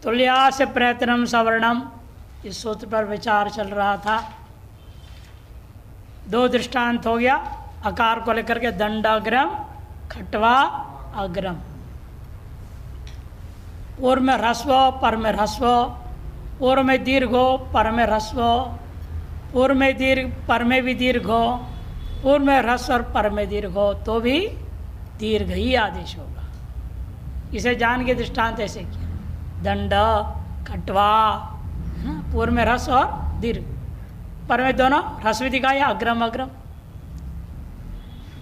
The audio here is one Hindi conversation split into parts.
तुल्या से प्रयत्नम सवर्णम, इस सूत्र पर विचार चल रहा था। दो दृष्टांत हो गया अकार को लेकर के, दंडाग्रम खटवा अग्रम। पूर्व में ह्रस्व पर में ह्रस्व, पूर्व में दीर्घ हो पर में ह्रस्व, पूर्व में दीर्घ पर में भी दीर्घ हो, पूर्व में ह्रस्व और पर में दीर्घ हो तो भी दीर्घ ही आदेश होगा। इसे जान के दृष्टांत ऐसे किया, दंड खटवा, पूर्व में ह्रस्व और दीर्घ, पर में दोनों ह्रस्व दिखाया, अग्रम अग्रम।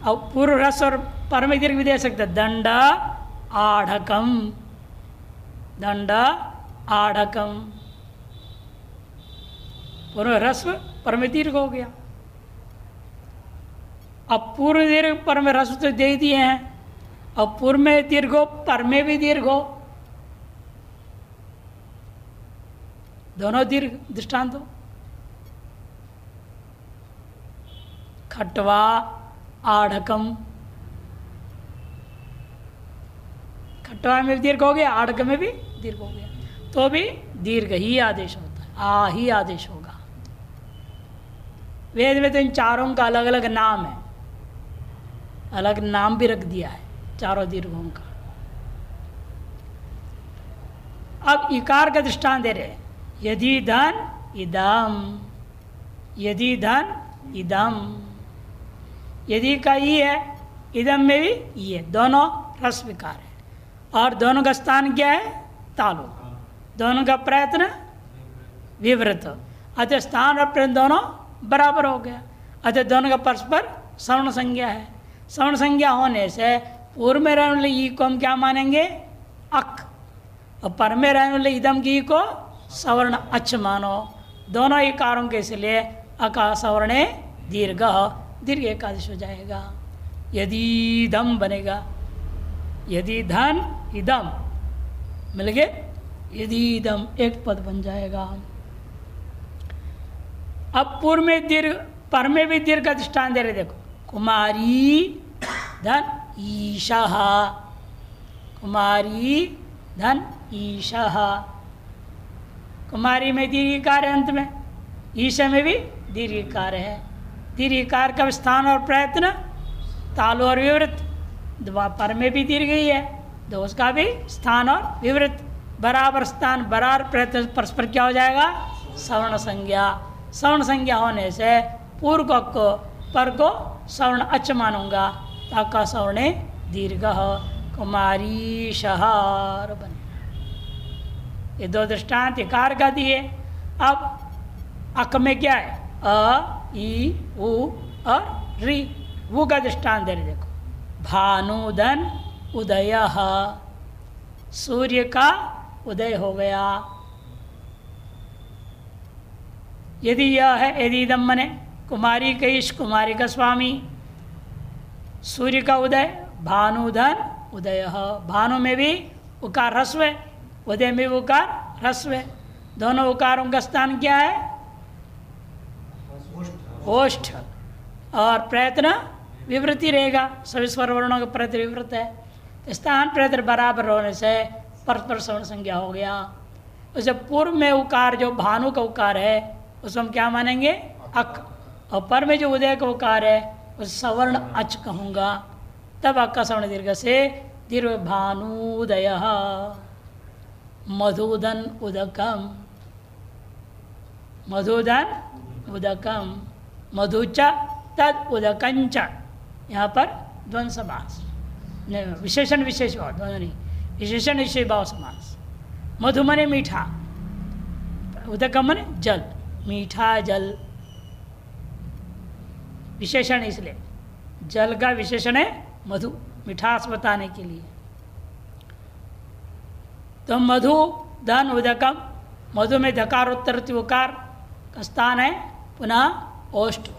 और पूर्व ह्रस्व और पर में दीर्घ भी दे सकते, दंड आढ़कम, दंड आढ़कम, पूर्व ह्रस्व पर में दीर्घ हो गया। अब पूर्व दीर्घ पर में ह्रस्व तो दे दिए हैं, अब पूर्व में दीर्घ हो पर में भी दीर्घ हो, दोनों दीर्घ दृष्टांत हो। खटवा आढ़कम, खटवा में भी दीर्घ हो गया, आढ़क में भी दीर्घ हो गया, तो भी दीर्घ ही आदेश होता है, आ ही आदेश होगा। वेद में तो इन चारों का अलग अलग नाम है, अलग नाम भी रख दिया है चारों दीर्घों का। अब इकार का दृष्टांत दे रहे, यदि धन इदम, यदि धन इदम, यदि का ई है, इदम में भी ई है, दोनों ह्रस्व विकार है। और दोनों का स्थान क्या है? तालु। दोनों का प्रयत्न विवृत, अतः स्थान और प्रयत्न दोनों बराबर हो गया, अतः दोनों का परस्पर सवर्ण संज्ञा है। सवर्ण संज्ञा होने से पूर्व में रहने वाले ई को हम क्या मानेंगे? अक, और पर में रहने वाले इदम की ई को सवर्ण अच मानो। दोनों इकारों के इसलिए अका सवर्णे दीर्घ, दीर्घ एकादश हो जाएगा। यदि दम बनेगा, यदि धन इदम मिल गए, यदि इदम एक पद बन जाएगा। अब पूर्व में दीर्घ पर में भी दीर्घ का दृष्टांत दे रहे, देखो, कुमारी धन ईशा, कुमारी धन ईशा, कुमारी में दीर्घकार है, अंत में ईशा में भी दीर्घकार है। दीर्घकार का स्थान और प्रयत्न तालु और विवृत, पर में भी दीर्घ ही है, तो उसका भी स्थान और विवृत बराबर स्थान बराबर प्रयत्न, परस्पर क्या हो जाएगा? सवर्ण संज्ञा। सवर्ण संज्ञा होने से पूर्व को पर को सवर्ण अच मानूंगा, ताका सवर्णे दीर्घ, कुमारी शहर बने। ये दो दृष्टांत इकार का दिए। अब अक में क्या है? अ, ई, उ और री, वो का दृष्टांत दे रहे, देखो, भानुदन उदय, सूर्य का उदय हो गया। यदि यह है, यदि इदम मने कुमारी का ईश, कुमारी का स्वामी, सूर्य का उदय, भानुधन उदय, भानु में भी उकार ह्रस्व है, उदय में भी उकार ह्रस्व है। दोनों उकारों का स्थान क्या है? ओष्ठ, और प्रयत्न विवृति रहेगा, सभी स्वर वर्णों का प्रयत्न विवृत है, तो स्थान प्रयत्न बराबर होने से परस्पर सवर्ण संज्ञा हो गया। उसे पूर्व में उकार जो भानु का उकार है उसको हम क्या मानेंगे? अक, और पर में जो उदय का उकार है उस सवर्ण अच कहूँगा, तब अक का सवर्ण दीर्घ से दीर्घ भानुदय, मधुदन उदकम, मधुदन उदकम, मधुच तद उदकंच, यहाँ पर द्वंद्व समास, विशेषण विशेष भाव, दोनों नहीं, विशेषण विशेष भाव समास। मधु मने मीठा, उदकम मने जल, मीठा जल, विशेषण इसलिए जल का विशेषण है मधु, मिठास बताने के लिए। तो मधु धन उदकम, मधु में धकार उत्तर उकार का स्थान है, पुनः ओष्ठ,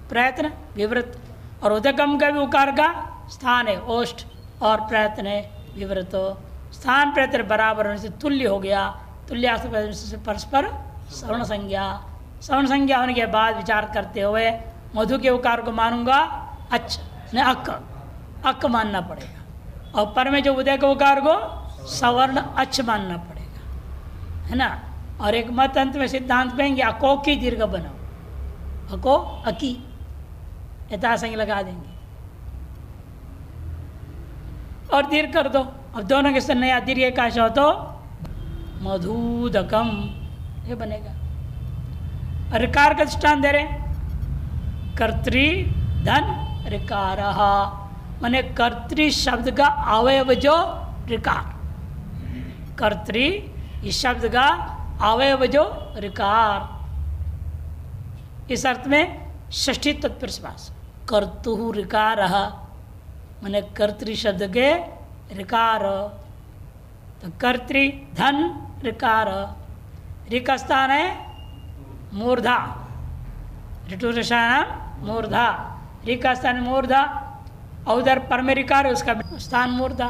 प्रयत्न विवृत, और उदकम का भी उकार का स्थान है ओष्ठ, और प्रयत्न है विवृत। स्थान प्रयत्न बराबर होने से तुल्य हो गया, तुल्य से परस्पर सवर्ण संज्ञा। सवर्ण संज्ञा होने के बाद विचार करते हुए मधु के उकार को मानूंगा अच, न अक, अक मानना पड़ेगा, और पर में जो उदय के उकार को सवर्ण अच मानना पड़ेगा। है ना। और एक मत अंत में सिद्धांत कहेंगे अको की दीर्घ बनाओ, अको अकी यथासंग लगा देंगे और दीर्घ कर दो। अब दोनों के साथ नया दीर्घ एकाश हो तो मधुदकम ये बनेगा। ऋकार का दृष्टान दे रहे, कर्तृ धन ऋकार, माने कर्तृ शब्द का अवयव जो ऋकार, कर्तृ इस शब्द का अवयव जो ऋकार, इस अर्थ में षष्ठी तत्पुरुष समास कर्तु ऋकार माने कर्तृ शब्द के ऋकार। तो कर्तृ धन ऋकार, ऋ का स्थान है मूर्धा, ऋतुषान मूर्धा, ऋ का स्थान मूर्धा और उधर पर में ऋकार है उसका स्थान मूर्धा,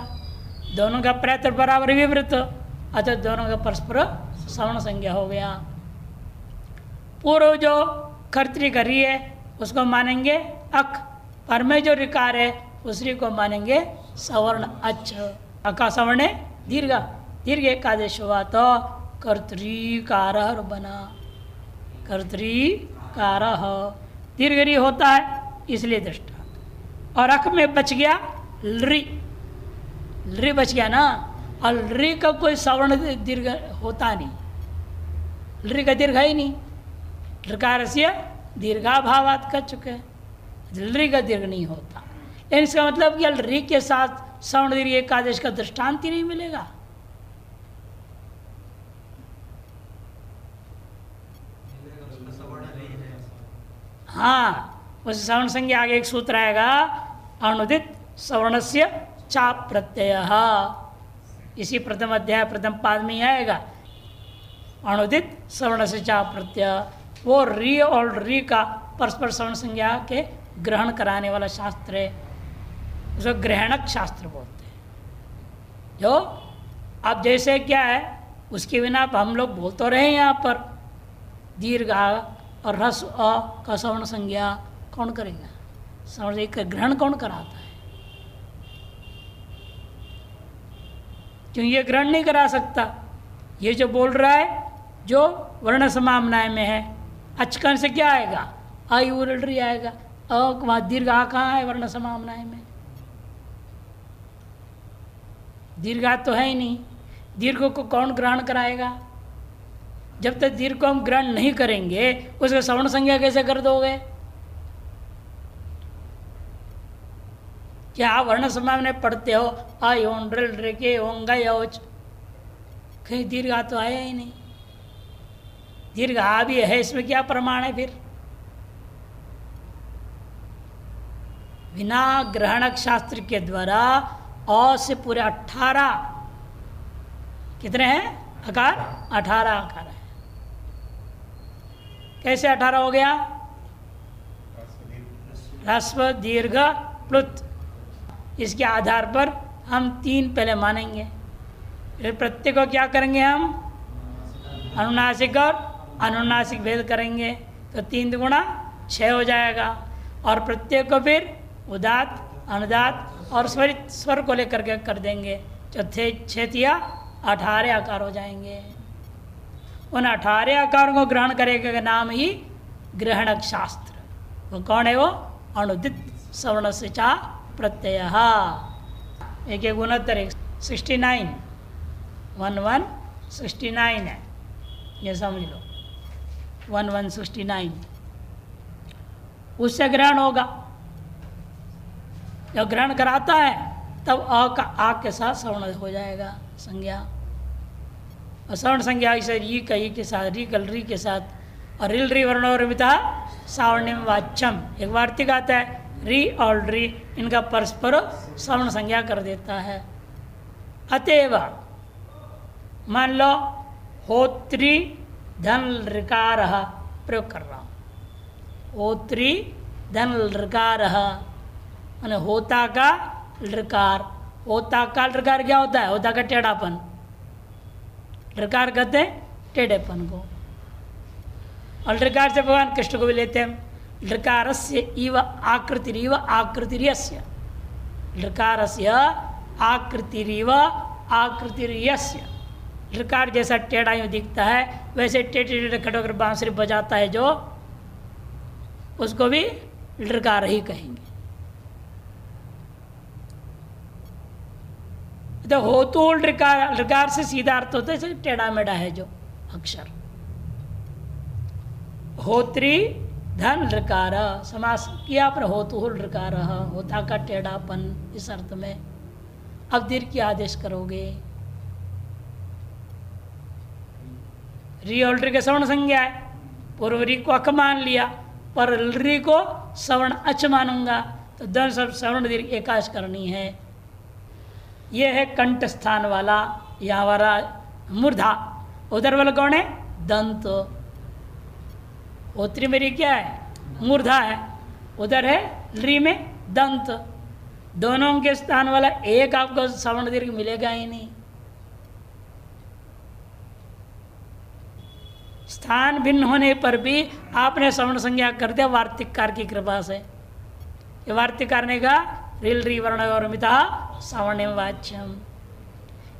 दोनों का प्रयत्न बराबर विवृत, अतः दोनों का परस्पर सवर्ण संज्ञा हो गया। पूर्व जो कर्तृ का री है उसको मानेंगे अक, पर में जो ऋकार है उस री को मानेंगे सवर्ण अच्छ, अका सवर्ण दीर्घ, दीर्घ एकादेश हुआ तो कर्तृकार बना, कर्तृकार दीर्घ री होता है इसलिए दृष्टांत। और अक में बच गया लृ, लृ बच गया ना, और लृ का कोई सवर्ण दीर्घ होता नहीं, लृ का दीर्घ ही नहीं, ऋकार से दीर्घाभावात कर चुके हैं, लृ का दीर्घ नहीं होता। लेकिन इसका मतलब कि लृ के साथ सवर्ण दीर्घ एकादेश का दृष्टांत ही नहीं मिलेगा। हाँ, उस सवर्ण संज्ञा आगे एक सूत्र आएगा, अनुदित सवर्णस्य चा प्रत्यय, इसी प्रथम अध्याय प्रथम पाद में ही आएगा। अनुदित सवर्ण से चा प्रत्यय, वो री और री का परस्पर सवर्ण संज्ञा के ग्रहण कराने वाला शास्त्र है, उसको ग्रहणक शास्त्र बोलते हैं। जो अब जैसे क्या है उसके बिना हम लोग बोल तो रहे हैं यहाँ पर, दीर्घ और रस अ का सवर्ण संज्ञा कौन करेगा, सवर्ण का ग्रहण कौन कराता है, क्यों ये ग्रहण नहीं करा सकता। ये जो बोल रहा है जो वर्ण समामनाय में है, अचकन से क्या आएगा, आयुरी आएगा, वहाँ दीर्घ आ कहाँ है वर्ण समामनाय में, दीर्घा तो है ही नहीं, दीर्घ को कौन ग्रहण कराएगा। जब तक दीर्घ को हम ग्रहण नहीं करेंगे उसका सवर्ण संज्ञा कैसे कर दोगे। क्या वर्ण समामनाय पढ़ते हो, आ योन ऋल ऋके ओंगा योच, कहीं दीर्घ आ तो आया ही नहीं, दीर्घ आ भी है इसमें क्या प्रमाण है फिर। बिना ग्रहणक शास्त्र के द्वारा अ से पूरे 18 कितने हैं आकार, 18 आकार है। कैसे 18 हो गया, ह्रस्व दीर्घ प्लुत, इसके आधार पर हम 3 पहले मानेंगे, फिर प्रत्येक को क्या करेंगे हम अनुनासिक और अनुनासिक भेद करेंगे, तो 3 गुणा 6 हो जाएगा। और प्रत्येक को फिर उदात अनुदात और स्वरित स्वर को लेकर के कर देंगे, चौथे 6 या 18 आकार हो जाएंगे। उन 18 आकारों को ग्रहण करेगा का नाम ही ग्रहणक शास्त्र। वो कौन है, वो अनुदित सवर्ण से चा प्रत्यय, एक 69 1169 है, ये समझ लो 1169 उससे ग्रहण होगा। जब ग्रहण कराता है तब अ का आ के साथ सवर्ण हो जाएगा संज्ञा, और सवर्ण संज्ञा इसे री का ई के साथ, री कल री के साथ, और रिल री वर्णोर्मिता सावर्ण्यम वाच्यम, एक वार्तिक आता है, री और री इनका परस्पर सवर्ण संज्ञा कर देता है। अतएव मान लो होत्री धन ऋकार प्रयोग कर रहा हूँ, होत्री धन ऋकार माने होता का ऋकार, होता का ऋकार क्या होता है, होता का टेढ़ापन, ऋकार कहते हैं टेढ़ेपन को, और ऋकार से भगवान कृष्ण को भी लेते हैं, ऋकारस्य इव आकृतिरिव आकृतिर्यस्य, ऋकारस्य आकृतिरिव आकृतिर्यस्य, ऋकार जैसा टेढ़ा यूँ दिखता है, वैसे टेढ़े टेढ़े खड़े होकर बांसुरी बजाता है जो, उसको भी ऋकार ही कहेंगे। तो होतुल ऋकार से सीधा अर्थ होता है टेढ़ा मेढ़ा है जो अक्षर। होत्री धन ऋकार, समास किया पर होतुल ऋकार, होता का टेढ़ापन इस अर्थ में। अब दीर्घ की आदेश करोगे, री और री के सवर्ण संज्ञा है, पूर्व री को अक मान लिया, पर री को सवर्ण अच मानूंगा, तो दन सब सवर्ण दीर्घ एकाश करनी है। यह है कंठ स्थान वाला, यहाँ वाला मूर्धा, उधर वाला कौन है? दंत। होत्री मेरी क्या है? मूर्धा है, उधर है री में दंत। दोनों के स्थान वाला एक आपको सवर्ण दीर्घ मिलेगा ही नहीं। स्थान भिन्न होने पर भी आपने सवर्ण संज्ञा कर दिया वार्तिककार की कृपा से। ये वार्तिककार ने कहा रिल री वर्ण और मिता सवर्ण वाच्यम,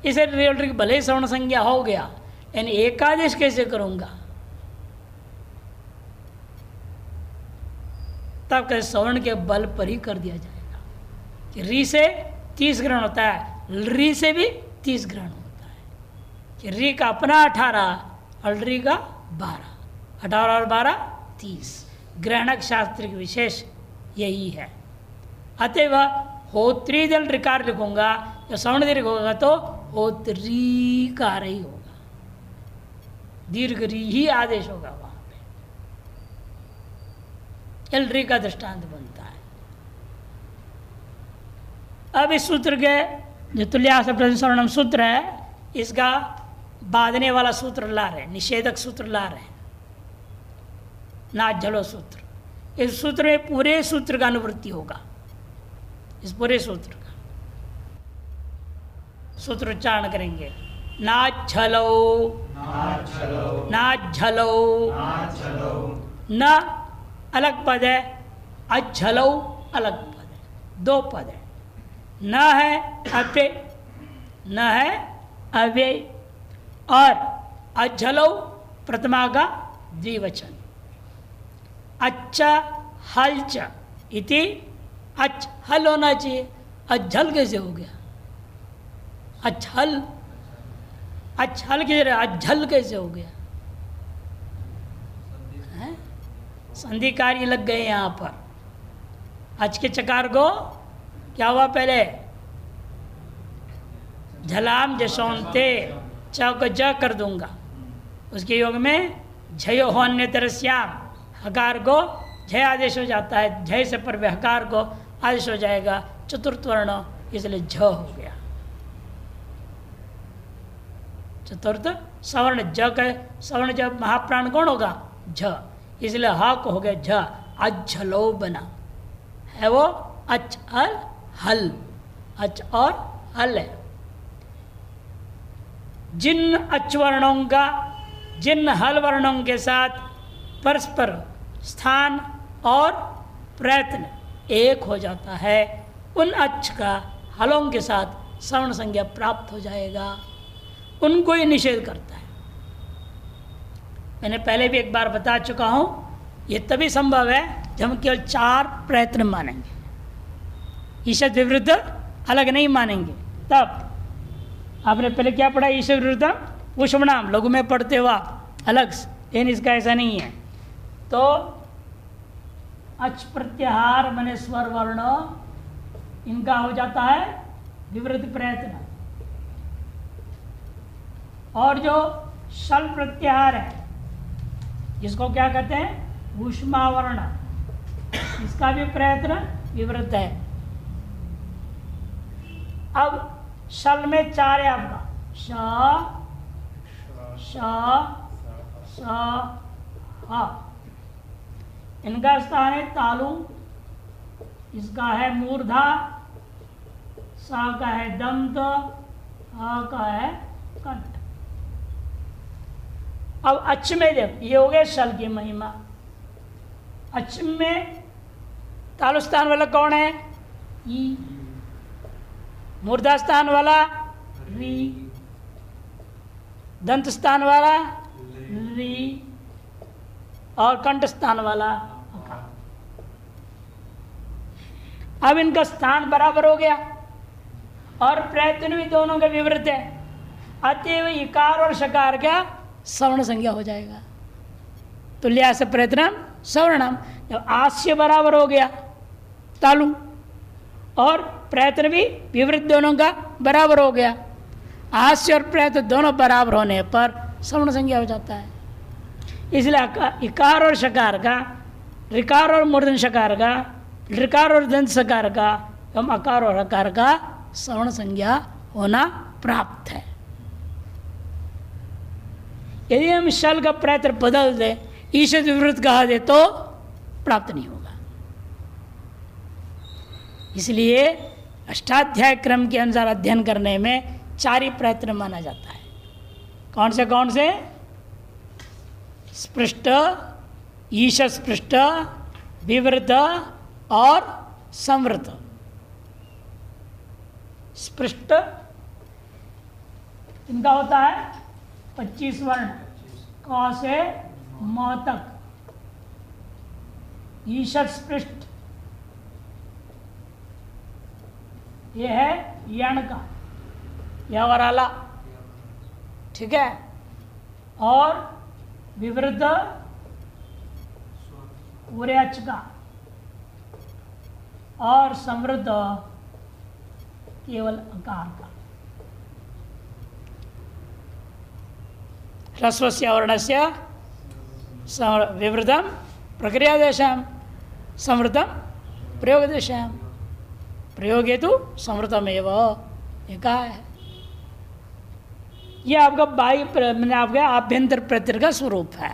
इसे रिल री भले ही सवर्ण संज्ञा हो गया, यानी एकादेश कैसे करूंगा? तब कैसे सवर्ण के बल पर ही कर दिया जाएगा कि री से 30 ग्रहण होता है, री से भी 30 ग्रहण होता है कि री का अपना 18 और री का 12, 18 और 12 30। ग्रहणक शास्त्र की विशेष यही है। अतएव होत्री दल ऋकार लिखूंगा, या सवर्ण दीर्घ होगा तो होत्रीकार ही होगा, दीर्घ री ही आदेश होगा वहां पे। एल री का दृष्टांत बनता है। अब इस सूत्र के जो तुल्यास प्रतिसवर्णम सूत्र है, इसका बांधने वाला सूत्र ला रहे, निषेधक सूत्र ला रहे, नाझलो सूत्र। इस सूत्र में पूरे सूत्र का अनुवृत्ति होगा, इस पूरे सूत्र का सूत्र उच्चारण करेंगे। नाझलो, नाझलो, न अलग पद है, अझलो अलग पद है, दो पद है। न है अव्यय, न है अव्यय, और अझलो प्रथमा का द्विवचन। अच्छा हल्च इति अच हल होना चाहिए, अझल कैसे हो गया? अछल, अछल की जगह अझल कैसे हो गया? संधि कार्य लग गए यहाँ पर। अच के चकार को क्या हुआ? पहले झलाम जशोनते, च को ज कर दूंगा, उसके योग में झयो हो अन्य तरस्याम, हकार को झय आदेश हो जाता है, झय से पर हकार को आदेश हो जाएगा, चतुर्थ वर्ण, इसलिए झ हो गया। चतुर्थ सवर्ण ज का सवर्ण जब महाप्राण कौन होगा? झ, इसलिए ह को हो गया झ, अझलो बना है वो अच अल हल, अच और हल है। जिन अच वर्णों का जिन हल वर्णों के साथ परस्पर स्थान और प्रयत्न एक हो जाता है, उन अच का हलों के साथ सवर्ण संज्ञा प्राप्त हो जाएगा, उनको ही निषेध करता है। मैंने पहले भी एक बार बता चुका हूँ, ये तभी संभव है जब हम केवल 4 प्रयत्न मानेंगे, ईशद विवृद्ध अलग नहीं मानेंगे। तब आपने पहले क्या पढ़ा? ईशद विवृद्ध पुष्पनाम लघु में पढ़ते हुआ अलग से, लेकिन इसका ऐसा नहीं है। तो अच प्रत्याहार मने स्वर वर्ण, इनका हो जाता है विवृद्ध प्रयत्न। और जो शल प्रत्याहार है, जिसको क्या कहते हैं? ऊष्मावर्ण, इसका भी प्रयत्न विवृद्ध है। अब शल में 4 है आपका, श, श, स, ह। इनका स्थान है तालु, इसका है मूर्धा, सा का है दंत, ह का है कंठ। अब अच में देख, ये हो गया शल की महिमा। अच में तालु स्थान वाला कौन है? ई। मूर्धा स्थान वाला री। दंत स्थान वाला री और कंठ स्थान वाला अकार। अब इनका स्थान बराबर हो गया और प्रयत्न भी दोनों का विवृत है, अतएव इकार और शकार का सवर्ण संज्ञा हो जाएगा। तुल्या से प्रयत्नम सवर्णम। जब आस्य बराबर हो गया तालु और प्रयत्न भी विवृत दोनों का बराबर हो गया, आस्य और प्रयत्न दोनों बराबर होने पर सवर्ण संज्ञा हो जाता है। इसलिए इकार और शकार का, ऋकार और मूर्धन शकार का, ऋकार और दंत शकार का एवं अकार और अकार का सवर्ण संज्ञा होना प्राप्त है। यदि हम शल का प्रयत्न बदल दे, ईशद विवृत कहा दे तो प्राप्त नहीं होगा। इसलिए अष्टाध्याय क्रम के अनुसार अध्ययन करने में 4 ही प्रयत्न माना जाता है। कौन से? स्पृष्ट, ईश स्पृष्ट, विवृत और संवृत। स्पृष्ट इनका होता है 25 वर्ण, क से म तक। ईशद स्पृष्ट ये है यण का, यावराला, ठीक है। और विवृत उरेच का और समृद्ध केवल अकार का। ह्रस्वस्य वर्णस्य विवृतम प्रक्रियादेशम, समृद्धम प्रयोगदेशम। प्रयोग हेतु समृद्धम एवं कहा है। यह आपका बाह्य मैंने आपका आभ्यंतर प्रत्यय का स्वरूप है।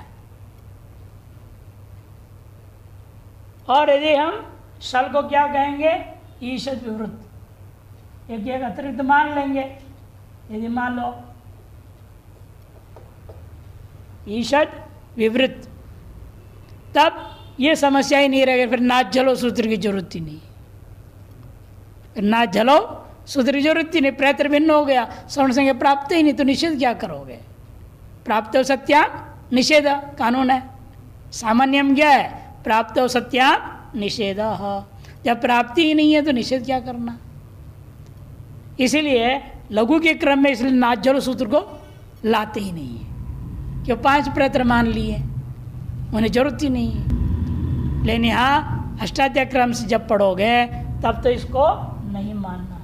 और यदि हम शल को क्या कहेंगे? ईशद विवृत। एक अतिरिक्त मान लेंगे। यदि मान लो ईशद विवृत, तब ये समस्या ही नहीं रहेगी। फिर नाच जलो सूत्र की जरूरत ही नहीं। फिर नाच जलो सूत्र की जरूरत ही नहीं। प्रयत्न भिन्न हो गया, सवर्ण संज्ञा प्राप्त ही नहीं, तो निषेध क्या करोगे? प्राप्त हो सत्याम निषेध कानून है। सामान्यम क्या है? प्राप्त हो सत्याम निषेध। जब प्राप्ति ही नहीं है तो निषेध क्या करना? इसीलिए लघु के क्रम में इसलिए नाच जलो सूत्र को लाते ही नहीं है, क्यों? 5 प्रयत्न मान लिए, उन्हें जरूरत ही नहीं है। लेकिन यहाँ अष्टाध्याय क्रम से जब पढ़ोगे तब तो इसको नहीं मानना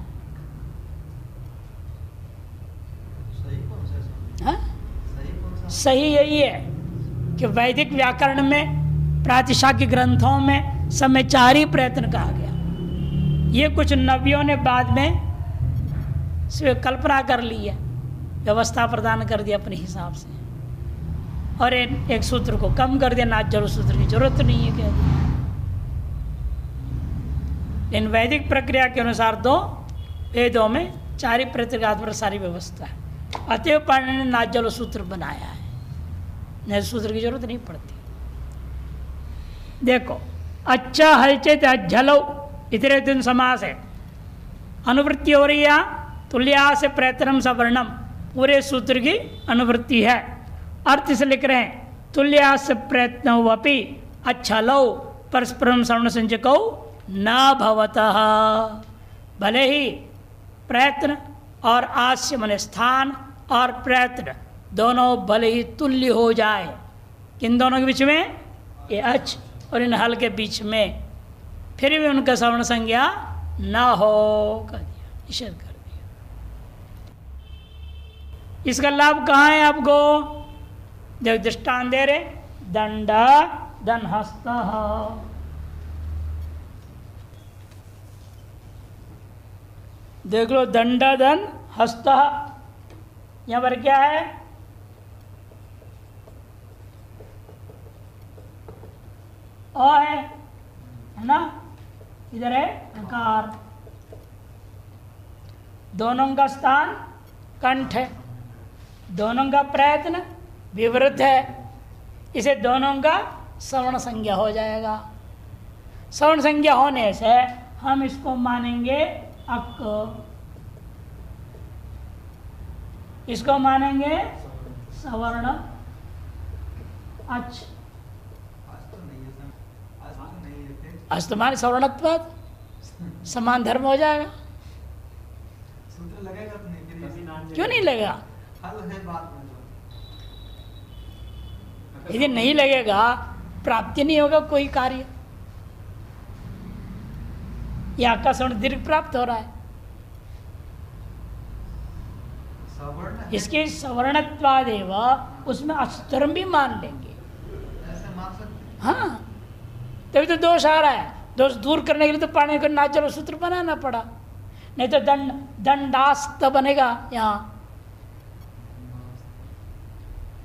है। सही यही है कि वैदिक व्याकरण में, प्रातिशाख्य ग्रंथों में सब में 4 ही प्रयत्न कहा गया। ये कुछ नवियों ने बाद में कल्पना कर ली है, व्यवस्था प्रदान कर दिया अपने हिसाब से, और एक सूत्र को कम कर दिया। नाच जरूर सूत्र की जरूरत नहीं है कह दिया। लेकिन वैदिक प्रक्रिया के अनुसार तो वेदों में 4 ही प्रत्यय पर सारी व्यवस्था है। अतएव पाणिनि ने नाच जलो सूत्र बनाया है, नहीं सूत्र की जरूरत नहीं पड़ती। देखो, अच्छा हलचेत झलो इतरे दिन समास है। अनुवृत्ति हो रही है, तुल्या से प्रयत्नम सवर्णम, पूरे सूत्र की अनुवृत्ति है। अर्थ से लिख रहे हैं तुल्या से प्रयत्न अपि अच्छा लो परस्परम सवर्ण संजको न भवतः। भले ही प्रयत्न और आस्य मन स्थान और प्रयत्न दोनों भले ही तुल्य हो जाए, किन दोनों के बीच में? ये अच और इन हल के बीच में, फिर भी उनका सवर्ण संज्ञा न हो कर दिया, निषेध कर दिया। इसका लाभ कहाँ है आपको? जब दृष्टान दे रहे, दंड दन हस्त, देख लो, दंड दन हस्त। यहां पर क्या है? अ है ना, इधर है अकार। दोनों का स्थान कंठ है, दोनों का प्रयत्न विवृत है, इसे दोनों का सवर्ण संज्ञा हो जाएगा। सवर्ण संज्ञा होने से हम इसको मानेंगे अक, इसको मानेंगे सवर्ण अच अस्तमान सवर्णत्वाद समान धर्म हो जाएगा। सूत्र लगेगा तो नहीं, क्यों नहीं लगेगा? हल है बात में यदि नहीं लगेगा प्राप्ति नहीं होगा कोई कार्य। या का सवर्ण दीर्घ प्राप्त हो रहा है, इसके सवर्णत्वादेव उसमें अस्तरम भी मान लेंगे। ऐसे मान सकते। हाँ, तभी तो दोष आ रहा है। दोष दूर करने के लिए तो पाणी को नाचल सूत्र बनाना पड़ा, नहीं तो दंडास्त बनेगा यहाँ।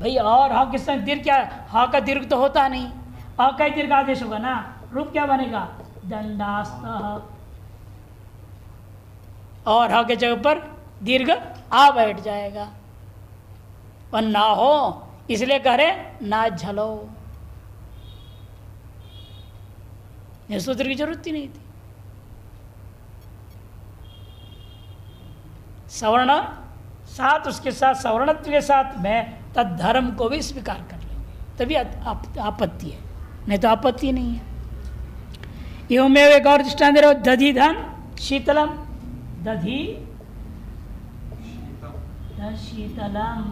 भाई और हा किस दीर्घ क्या, हा का दीर्घ तो होता नहीं, हा का दीर्घ आदेश होगा ना, रूप क्या बनेगा दंडास्त, और हा के जगह पर दीर्घ आ बैठ जाएगा। और ना हो इसलिए कह रहे ना झलो, ये सूत्र की जरूरत ही नहीं थी। सवर्ण साथ उसके साथ सवर्णत्व के साथ में तद धर्म को भी स्वीकार कर लेंगे, तभी आपत्ति है, नहीं तो आपत्ति नहीं है। एवं में एक और दृष्टांत दे रहे हो, दधी धन शीतलम, दधी शीतलम,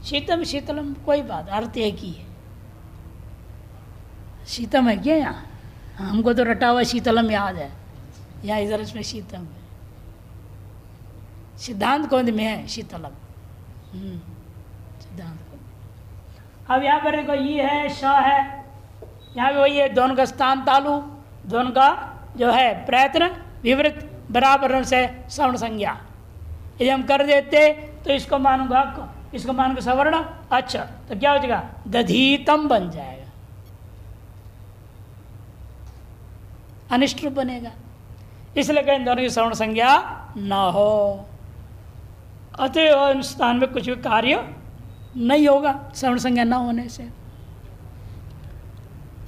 शीतम शीतलम कोई बात, अर्थ एक ही है। शीतम है क्या यहाँ? हमको तो रटा हुआ शीतलम याद है, यहाँ इधर इसमें शीतम है। सिद्धांत कौन में है शीतलम, सिद्धांत कौन। अब यहाँ पर देखो ये है श है, यहाँ भी वही है, दोनों का स्थान तालु, दोनों का जो है प्रयत्न विवृत बराबर से सवर्ण संज्ञा। यदि हम कर देते तो इसको मानूंगा, इसको मानूंगा सवर्ण, अच्छा तो क्या हो जाएगा दधीतम बन जाएगा, अनिष्ट रूप बनेगा। इसलिए कहीं दोनों की सवर्ण संज्ञा ना हो, अतः स्थान में कुछ भी कार्य नहीं होगा सवर्ण संज्ञा न होने से।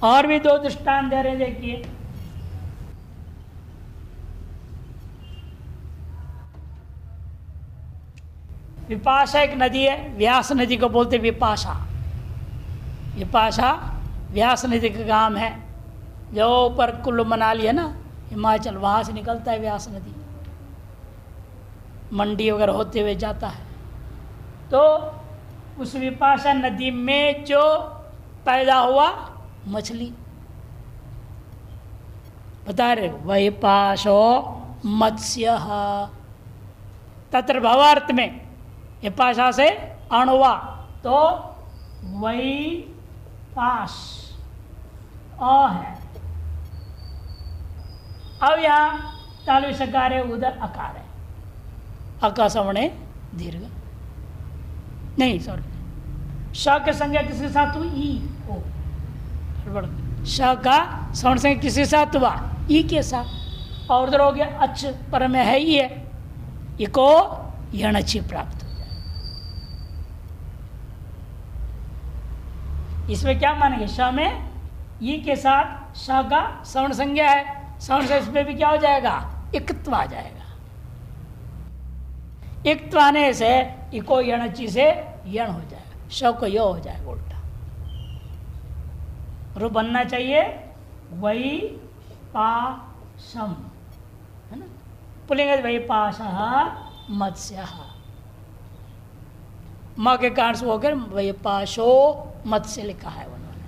और भी दो दृष्टांत दे रहे, देखिए विपाशा एक नदी है, व्यास नदी को बोलते विपाशा। विपाशा व्यास नदी का गांव है, जो ऊपर कुल्लू मनाली है ना हिमाचल, वहाँ से निकलता है व्यास नदी, मंडी वगैरह होते हुए जाता है। तो उस विपाशा नदी में जो पैदा हुआ मछली, बता रहे वैपाशो मत्स्य, तत्र भवार्थ में विपाशा से अणुवा तो वही पाश अ है। अब यहाँ तालु सकार है, उधर अकार है, अकासवणे दीर्घ नहीं, सॉरी श के संज्ञा किसके साथ हुई ई ओ, श का सवर्ण संज्ञा किसके साथ हुआ ई के साथ, और उधर हो गया अच्छ पर में है ही है, इको यणचि प्राप्त हो जाए। इसमें क्या मानेंगे, श में ई के साथ श का सवर्ण संज्ञा है, सवर्ण से इसमें भी क्या हो जाएगा इकत्व आ जाएगा। इक्त्व आने से इको यणचि से यण हो जाएगा, श को यो हो जाएगा उल्टा। रूप बनना चाहिए वही पाशम, है ना, पुलिंग वही पाश मत्स्य, माँ के कारण से होकर वही पाशो मत्स्य लिखा है उन्होंने।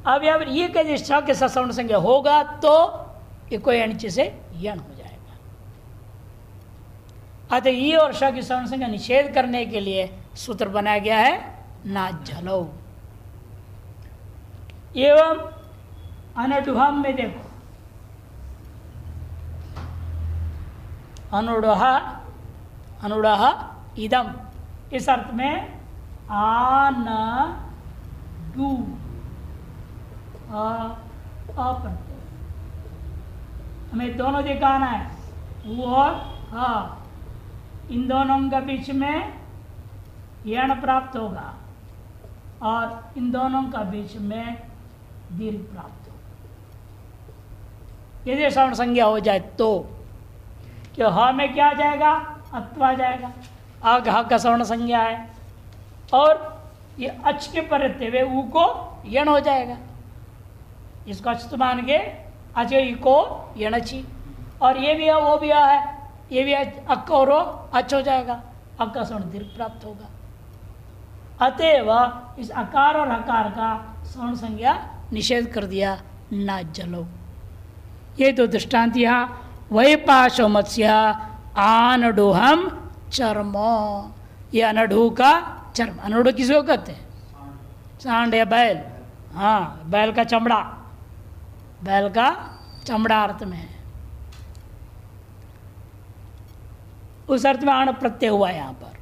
अब यहाँ पर ये कह श के साथ सवर्ण संज्ञा होगा तो इको यणचि से यण हो जाएगा। अतः ये और श की सवर्ण संज्ञा निषेध करने के लिए सूत्र बनाया गया है ना झलो। एवं अनुडुहम में देखो, अनुडह अनुडह इदम, इस अर्थ में आ न डू अप्रत्यय, हमें दोनों दिखाना है, वो और हा, इन दोनों के बीच में यण प्राप्त होगा और इन दोनों का बीच में दीर्घ प्राप्त होगा। यदि सवर्ण संज्ञा हो जाए तो कि ह में क्या आ जाएगा, अत्व आ जाएगा, आग ह का सवर्ण संज्ञा है, और ये अच के पर रहते हुए ऊ को यण हो जाएगा, इसको अच मान के अच ई को यणची, और ये भी है वो भी है, ये भी अक और अच हो जाएगा, अक का सवर्ण दीर्घ प्राप्त होगा। अतएव इस अकार और हकार का सवर्ण संज्ञा निषेध कर दिया, ना जलो। ये तो दृष्टांत यहाँ वैपाशो मत्स्य आनडुहम चर्म, ये अनडू का चर्म, अनडू किसको कहते हैं, सांड या बैल, हाँ बैल का चमड़ा, बैल का चमड़ा अर्थ में है, उस अर्थ में आण प्रत्यय हुआ यहाँ पर।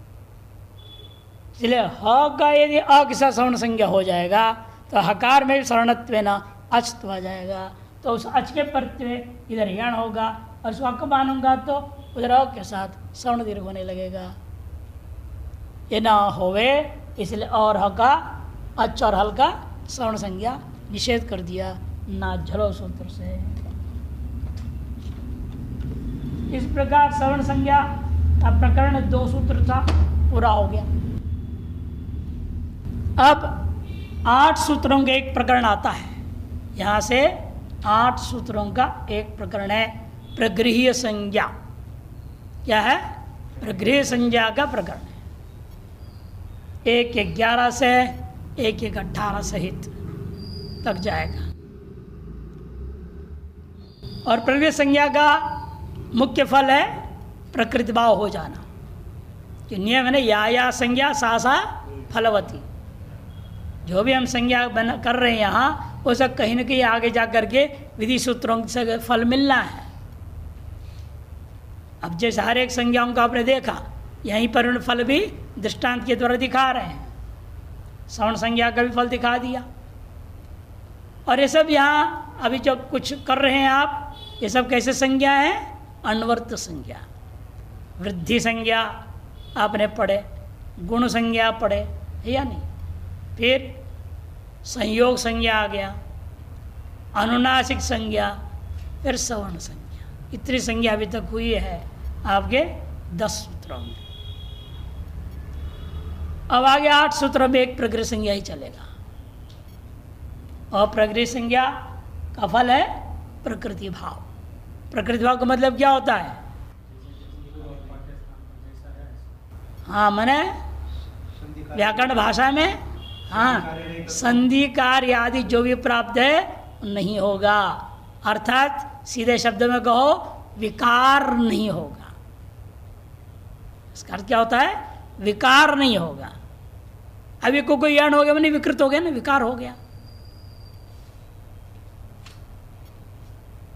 इसलिए ह का यदि अ के साथ सवर्ण संज्ञा हो जाएगा तो हकार में भी सवर्णत्वेन अचत्व आ जाएगा, तो उस अच के प्रत्यय इधर यण होगा, और उसको अक मानूंगा तो उधर अ के साथ सवर्ण दीर्घ होने लगेगा। ये ना होवे इसलिए और ह का अच और हल का सवर्ण संज्ञा निषेध कर दिया, ना झलो सूत्र से। इस प्रकार सवर्ण संज्ञा का प्रकरण 2 सूत्र था, पूरा हो गया। अब 8 सूत्रों का एक प्रकरण आता है, यहाँ से 8 सूत्रों का एक प्रकरण है, प्रगृह्य संज्ञा। क्या है, प्रगृह्य संज्ञा का प्रकरण है। 1-11 से 1-18 सहित तक जाएगा। और प्रगृह्य संज्ञा का मुख्य फल है प्रकृति भाव हो जाना, कि नियम है ना, या संज्ञा सा फलवती। जो भी हम संज्ञा कर रहे हैं यहाँ, वो सब कहीं न कहीं आगे जा करके विधि सूत्रों से फल मिलना है। अब जैसे हर एक संज्ञाओं को आपने देखा, यहीं पर उन फल भी दृष्टांत के द्वारा दिखा रहे हैं। सवर्ण संज्ञा का भी फल दिखा दिया, और ये सब यहाँ अभी जो कुछ कर रहे हैं आप, ये सब कैसे संज्ञा है, अनवर्त संज्ञा। वृद्धि संज्ञा आपने पढ़े, गुण संज्ञा पढ़े है या नहीं, फिर संयोग संज्ञा आ गया, अनुनासिक संज्ञा, फिर सवर्ण संज्ञा। इतनी संज्ञा अभी तक हुई है आपके 10 सूत्रों में। अब आगे 8 सूत्रों में एक प्रगृह्य संज्ञा ही चलेगा, और प्रगृह्य संज्ञा का फल है प्रकृति भाव। प्रकृति भाव का मतलब क्या होता है, हाँ मने व्याकरण भाषा में, हाँ संधि कार्य आदि जो भी प्राप्त है नहीं होगा, अर्थात सीधे शब्द में कहो विकार नहीं होगा। इसका अर्थ क्या होता है, विकार नहीं होगा। अभी कोई यण हो गया मैंने विकृत हो गया ना, विकार हो गया।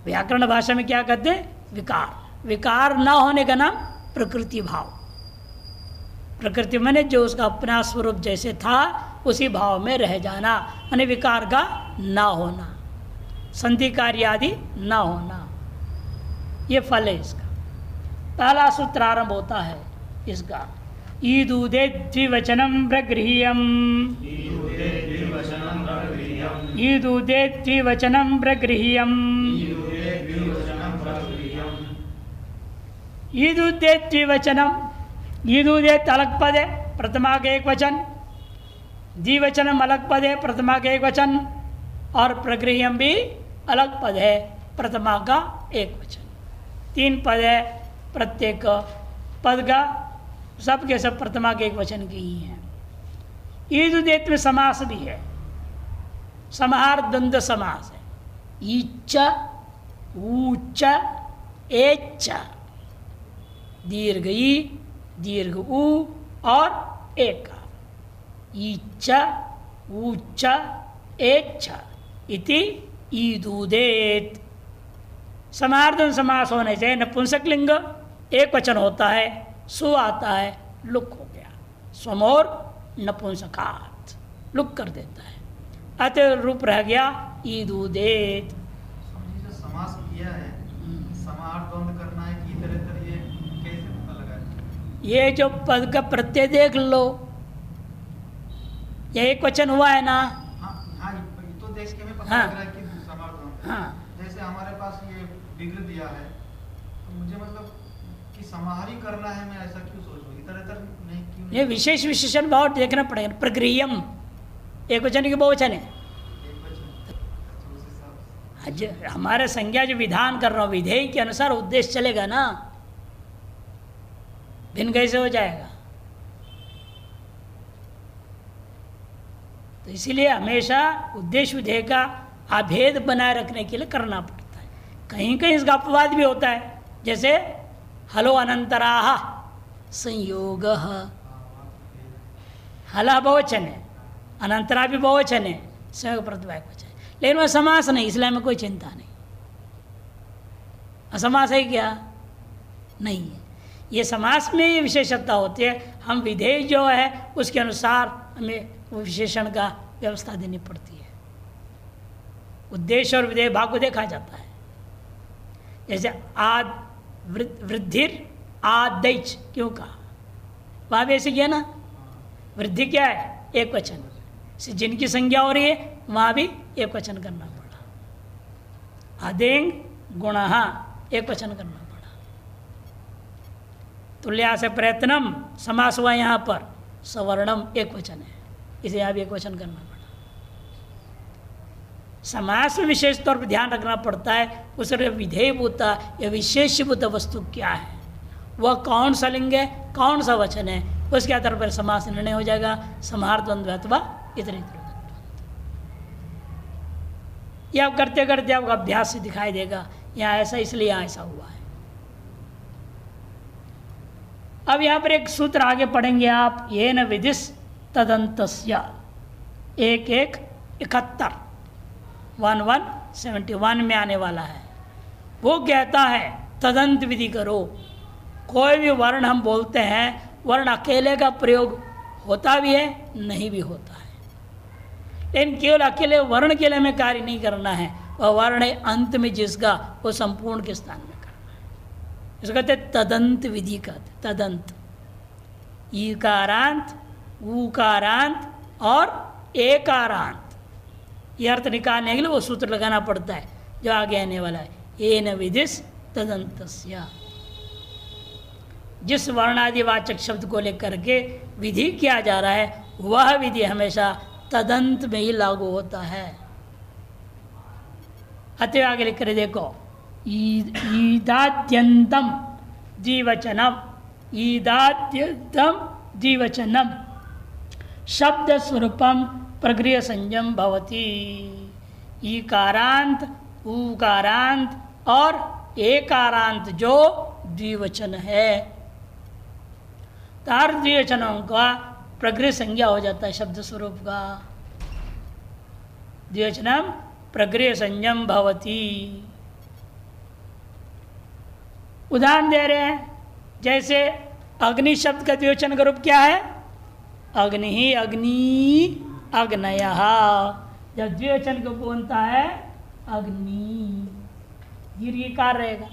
व्याकरण भाषा में क्या कहते हैं, विकार। विकार ना होने का नाम प्रकृति भाव। प्रकृति मैंने जो उसका अपना स्वरूप जैसे था उसी भाव में रह जाना, माने विकार का ना होना, संधि कार्य आदि ना होना, ये फल है इसका। पहला सूत्र आरंभ होता है इसका, ईदूदे द्विवचनम प्रगृह्यम, ईदूदे द्विवचनम प्रगृह्यम, ईदूदे द्विवचनम। ईदूदेत अलग पद है, प्रथमा के एक वचन, द्विवचनम अलग पद है, प्रथमा के एक वचन, और प्रगृह्यम भी अलग पद है, प्रथमा का एक वचन। 3 पद है, प्रत्येक पद का सब के सब प्रथमा के एक वचन के ही हैं। ईदूदेत में समास भी है, समाहार द्वंद्व समास है, ईच ऊच एच, दीर्घ ई दीर्घ ऊ और एक, ईच ऊच एच इति ईदूदेत। समाहार समास होने से नपुंसक लिंग एक वचन होता है, सु आता है, लुक हो गया, स्वमोर नपुंसकात, लुक कर देता है, अतः रूप रह गया ईदूदेत। समास किया है, समाहार द्वंद्व करना है कि तरह ये कैसे पता लगा है? ये जो पद का प्रत्यय देख लो, ये एक वचन हुआ है ना। हाँ हाँ, तो देख के हमें पता हाँ, लग रहा है कि समाहार द्वंद्व। हाँ, जैसे हमारे पास ये विग्रह दिया है, तो मुझे मतलब समाहारी करना है, मैं ऐसा क्यों सोचूं? इधर इधर नहीं क्यों? ये विशेष विशेषण भाव देखना पड़ेगा। प्रक्रियम एक वचन की बहुवचन है। एक वचन तो उस हिसाब से आज हमारे संज्ञा जो विधान कर रहा हूँ विधेय के अनुसार उद्देश्य चलेगा ना, भिन्न कैसे हो जाएगा? तो इसीलिए हमेशा उद्देश्य विधेय का अभेद बनाए रखने के लिए करना पड़ता है। कहीं कहीं इसका अपवाद भी होता है, जैसे हलो अनंतराह संयोग, हला बहुवचन है, अनंतरा भी बहुवचन है, संयोग प्रतिवाचक वचन है, लेकिन वह समास नहीं, इसलिए हमें कोई चिंता नहीं। असमास है क्या? नहीं है। ये समास में ये विशेषता होती है, हम विधेय जो है उसके अनुसार हमें वो विशेषण का व्यवस्था देनी पड़ती है। उद्देश्य और विधेय भाग को देखा जाता है। जैसे आद वृद्धिर आदैच क्यों कहा? वहाँ भी ऐसे किया ना, वृद्धि क्या है? एक वचन से जिनकी संज्ञा हो रही है वहाँ भी एक वचन करना पड़ा। आदेंग गुणः एक वचन करना पड़ा। तुल्या से प्रयत्नम समास हुआ यहाँ पर, सवर्णम एक वचन है, इसे यहाँ भी एक वचन करना पड़ा। समास में विशेष तौर पर ध्यान रखना पड़ता है, उस विधेयभूत या विशेषभूत वस्तु क्या है, वह कौन सा लिंग है, कौन सा वचन है, उसके आधार पर समास निर्णय हो जाएगा। समाहार द्वंद्व अथवा इतर इतर। यह आप करते करते आपको अभ्यास से दिखाई देगा, यहाँ ऐसा इसलिए यहाँ ऐसा हुआ है। अब यहाँ पर एक सूत्र आगे पढ़ेंगे आप, ये न विदिस तदंतस्य 1171 1171 में आने वाला है। वो कहता है तदंत विधि करो। कोई भी वर्ण हम बोलते हैं, वर्ण अकेले का प्रयोग होता भी है, नहीं भी होता है, लेकिन केवल अकेले वर्ण के लिए हमें कार्य नहीं करना है। वह वर्ण है अंत में जिसका, वो संपूर्ण के स्थान में करना है। इसको कहते तदंत विधि कहते। तदंत ईकारांत, ऊकारांत और एकारांत, ये अर्थ निकालने के लिए वो सूत्र लगाना पड़ता है जो आगे आने वाला है। येन विदिस तदंतस्य, जिस वर्णादिवाचक शब्द को लेकर के विधि किया जा रहा है वह विधि हमेशा तदंत में ही लागू होता है। अतः आगे लिख कर देखो, ईदाद्यंतम द्विवचनम, ईदाद्यंतम द्विवचनम शब्द स्वरूपम प्रगृह संयम भवति। ईकारांत, ऊकारांत और एकारांत जो द्विवचन है, तार द्विवचनों का प्रगृह संज्ञा हो जाता है शब्द स्वरूप का। द्विवचनम प्रगृह संयम भवति। उदाहरण दे रहे हैं, जैसे अग्नि शब्द का द्विवचन का रूप क्या है? अग्नि ही, अग्नि, अग्नयः। जब द्विवचन को बोलता है अग्नि, दीर्घिकार रहेगा,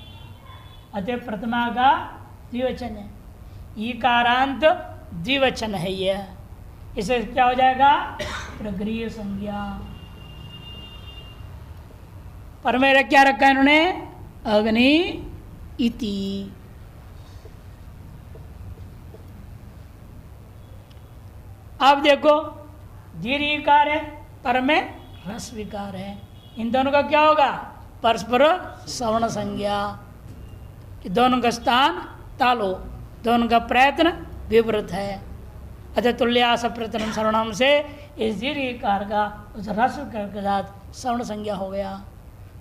अतः प्रथमा का द्विवचन है। ईकारांत द्विवचन है यह, इसे क्या हो जाएगा? प्रगृह संज्ञा। पर मेरा क्या रखा है इन्होंने? अग्नि इति। अब देखो, दीर्घिकार है, पर में रस विकार है, इन दोनों का क्या होगा? परस्पर सवर्ण संज्ञा। कि दोनों का स्थान तालो, दोनों का प्रयत्न विवृत है। अतः तुल्यास प्रयत्न सवर्णम से इस दीर्घिकार का उस रस के साथ सवर्ण संज्ञा हो गया।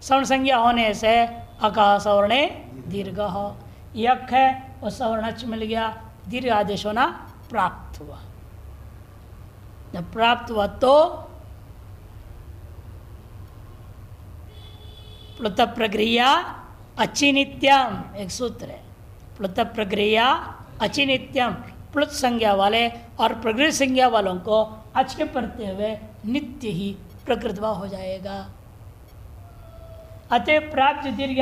सवर्ण संज्ञा होने से अका सवर्णे दीर्घ हो, यक है और सवर्णच मिल गया, दीर्घ आदेश होना प्राप्त हुआ। जब प्राप्त हुआ तो प्लुत प्रक्रिया अचिनित्यम, एक सूत्र है, प्लुत प्रक्रिया अचिनित्यम, प्लुत संज्ञा वाले और प्रकृति संज्ञा वालों को अच के पढ़ते हुए नित्य ही प्रकृतवा हो जाएगा। अतः प्राप्त दीर्घ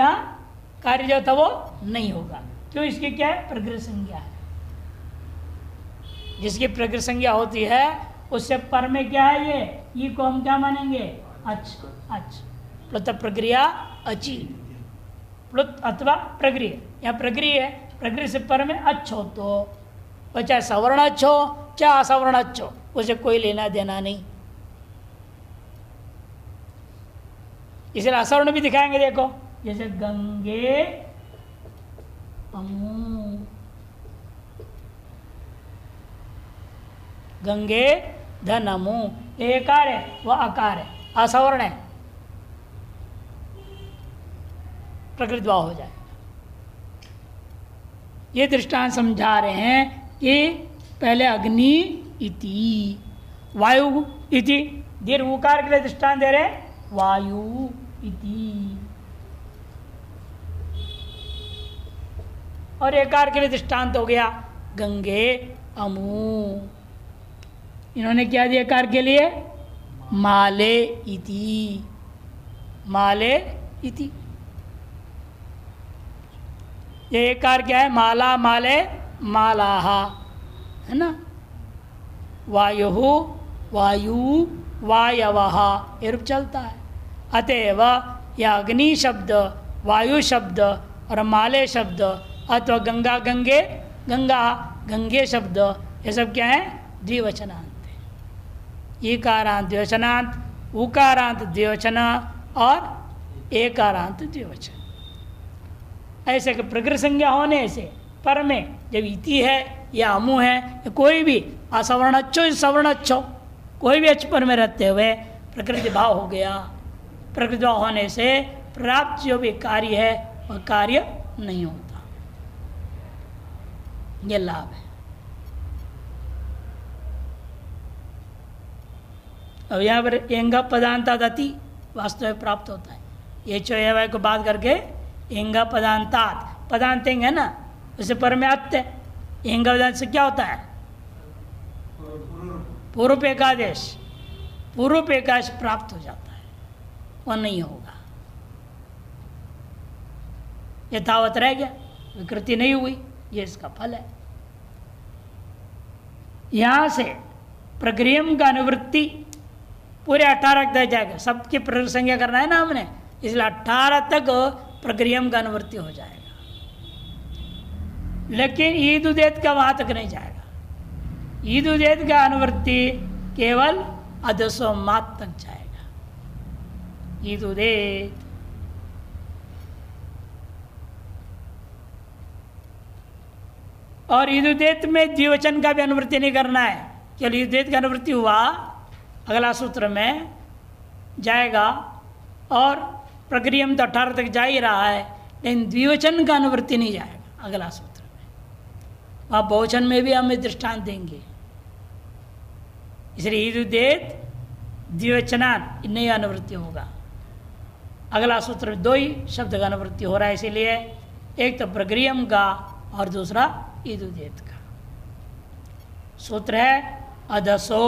कार्य जो था वो नहीं होगा, क्यों? इसकी क्या है? प्रकृति संज्ञा है। जिसकी प्रकृति संज्ञा होती है उससे पर में क्या है? ये को हम क्या मानेंगे? अच, अच। प्लुत प्रक्रिया अची, प्लुत अथवा प्रक्रिया, यहाँ प्रक्रिया है, प्रकृति से पर में अच्छो तो वह चाहे सवर्ण अच्छो चाहे असवर्ण अच्छो, उसे कोई लेना देना नहीं। इसलिए असवर्ण भी दिखाएंगे, देखो जैसे गंगे अमू, गंगे धन अमू, एकार है वह अकार है, असवर्ण है, प्रकृति भाव हो जाएगा। ये दृष्टांत समझा रहे हैं कि पहले अग्नि इति, वायु इति, दीर्घ उकार के लिए दृष्टांत दे रहे हैं वायु इति, और एकार के लिए दृष्टांत हो गया गंगे अमू। इन्होंने क्या दिया एकार के लिए? माले इति, माले इति। ये एकार क्या है? माला माले मालाहा, है ना। वायु वायु वायवः, ये रूप चलता है। अतएव यह अग्नि शब्द, वायु शब्द और माले शब्द अथवा गंगा गंगे, गंगा गंगे शब्द, ये सब क्या है? द्विवचनांत है। ईकारांत द्विवचनांत, उकारांत द्विवचन और एकारांत द्विवचन। ऐसे कि प्रकृति संज्ञा होने से पर में जब इति है या अमु है या कोई भी असवर्ण अच्छो सवर्ण अच्छो, कोई भी अच्छ पर में रहते हुए प्रकृति भाव हो गया। प्रकृति भाव होने से प्राप्त जो भी कार्य है वह कार्य नहीं होता। ये लाभ है। अब यहाँ पर एंग पदांतादति वास्तव में प्राप्त होता है। ये चो को बात करके एंग पदांतात, पदांत है ना, उसे पर में आते एंग पदांत से क्या होता है? पूर्व एकादेश, पूर्व एकादश प्राप्त हो जाता है, वह नहीं होगा, यथावत रह गया, विकृति नहीं हुई, ये इसका फल है। यहां से प्रक्रियम का अनुवृत्ति पूरे 18 तक जाएगा। सबकी प्रकृति संज्ञा करना है ना हमने, इसलिए 18 तक प्रक्रियम का अनुवृत्ति हो जाएगा। लेकिन ईद उदेत का वहां तक नहीं जाएगा। ईद उदेत का अनुवृत्ति केवल अधसो मात तक जाएगा। ईद उदेत और ईद उदेत में द्विवचन का भी अनुवृत्ति नहीं करना है। केवल ईद उदेत का अनुवृत्ति हुआ, अगला सूत्र में जाएगा, और प्रक्रियम तो 18 तक जा ही रहा है, लेकिन द्विवचन का अनुवृत्ति नहीं जाएगा अगला सूत्र में। वहाँ बहुवचन में भी हमें दृष्टांत देंगे। इसलिए ईद उदेत द्विवचनान नहीं अनुवृत्ति होगा। अगला सूत्र में 2 ही शब्द का अनुवृत्ति हो रहा है, इसीलिए एक तो प्रक्रियम का और दूसरा ईद उदेत का। सूत्र है अधसो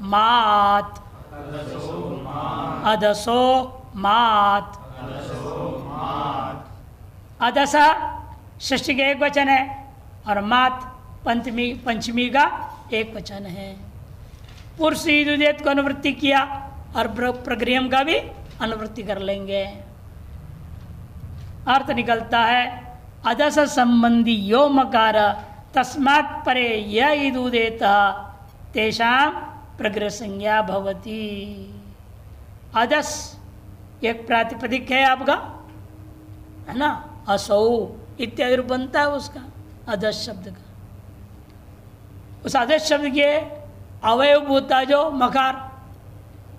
मात, अधसो मात, अधसा षष्ठी का एक वचन है और मात पंचमी का एक वचन है। पुरुष ईद उदेत को अनुवृत्ति किया और प्रक्रियम का भी अनुवृत्ति कर लेंगे। अर्थ निकलता है अधस संबंधी यो मकार तस्मात् परे य ईद उदेत तेषां प्रकृति संज्ञा भवति। अधस एक प्रातिपदिक है आपका, है ना, असौ इत्यादि रूप बनता है उसका, अधस शब्द का। उस अधस शब्द के अवयवभूता जो मकार,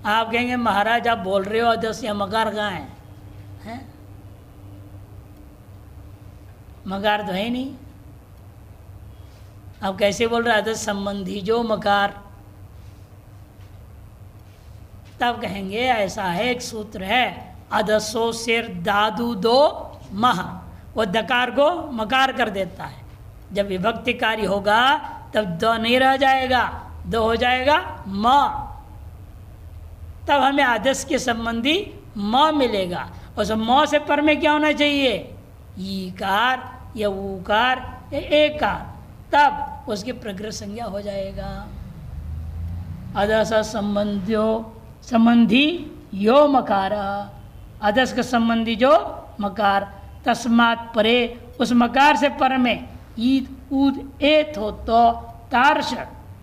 आप कहेंगे महाराज आप बोल रहे हो अधस या मकार कहाँ है? मकार तो है नहीं, आप कैसे बोल रहे अधस संबंधी जो मकार? तब कहेंगे ऐसा है, एक सूत्र है अधसो सिर दादू दो मह, वो दकार को मकार कर देता है। जब विभक्ति कार्य होगा तब दो नहीं रह जाएगा, दो हो जाएगा म, तब हमें अधस के संबंधी म मिलेगा। उस म से पर में क्या होना चाहिए? ईकार या ऊकार या एकार, तब उसकी प्रकृति संज्ञा हो जाएगा। अधस संबंधी यो मकार, अधस का संबंधी जो मकार, तस्मात् परे उस मकार से पर में ईद ऊद एत हो तो तार्श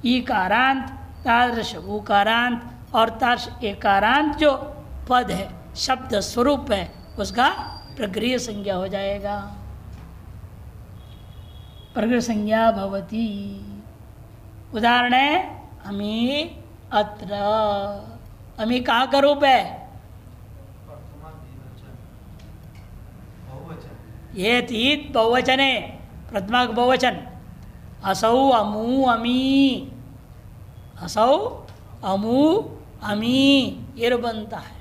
ईकारांत तादृश उकारांत और तार्श एकारांत जो पद है शब्द स्वरूप है उसका प्रगृह्य संज्ञा हो जाएगा। प्रगृह्य संज्ञा भवती। उदाहरण है अमी अत्र। अमी कहाँ का रूप है? ये तीत बहुवचन है, प्रथमा का बहुवचन। असौ अमू अमी, असौ अमू अमी ये रूप बनता है।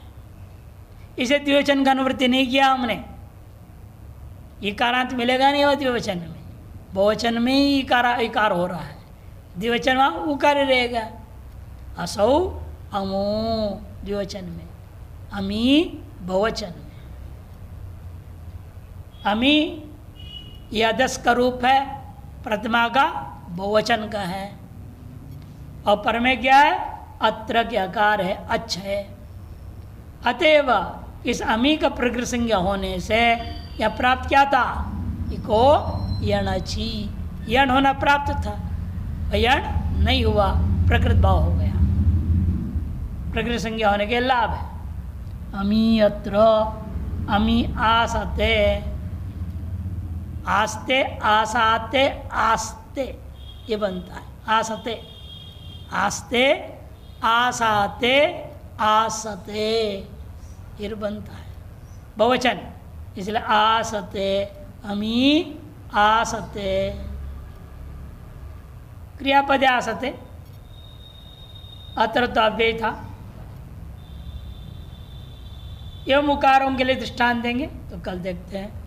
इसे द्विवचन का अनुवृत्ति नहीं किया हमने, इकारांत मिलेगा नहीं। वह द्विवचन में, बहुवचन में ही इकार हो रहा है, द्विवचन वहाँ उकार रहेगा। असौ अमू द्विवचन में, अमी बहुवचन में। अमी यह 10 का रूप है, प्रथमा का बहुवचन का है। और पर में क्या है? अत्र के आकार है, अच्छ है। अतएव इस अमी का प्रकृत संज्ञा होने से यह प्राप्त क्या था? इको यणची, यण होना प्राप्त था, यण नहीं हुआ, प्रकृत भाव हो गया। प्रकृत संज्ञा होने के लाभ है। अमी अत्र, अमी आसते, आस्ते आसाते आस्ते ये बनता है। आसते आस्ते आसाते आसते ये बनता है बहुवचन, इसलिए आसते अमी आसते। क्रियापद आसते, अत्र तो अव्यय था। एवं उकारों के लिए दृष्टांत देंगे तो कल देखते हैं।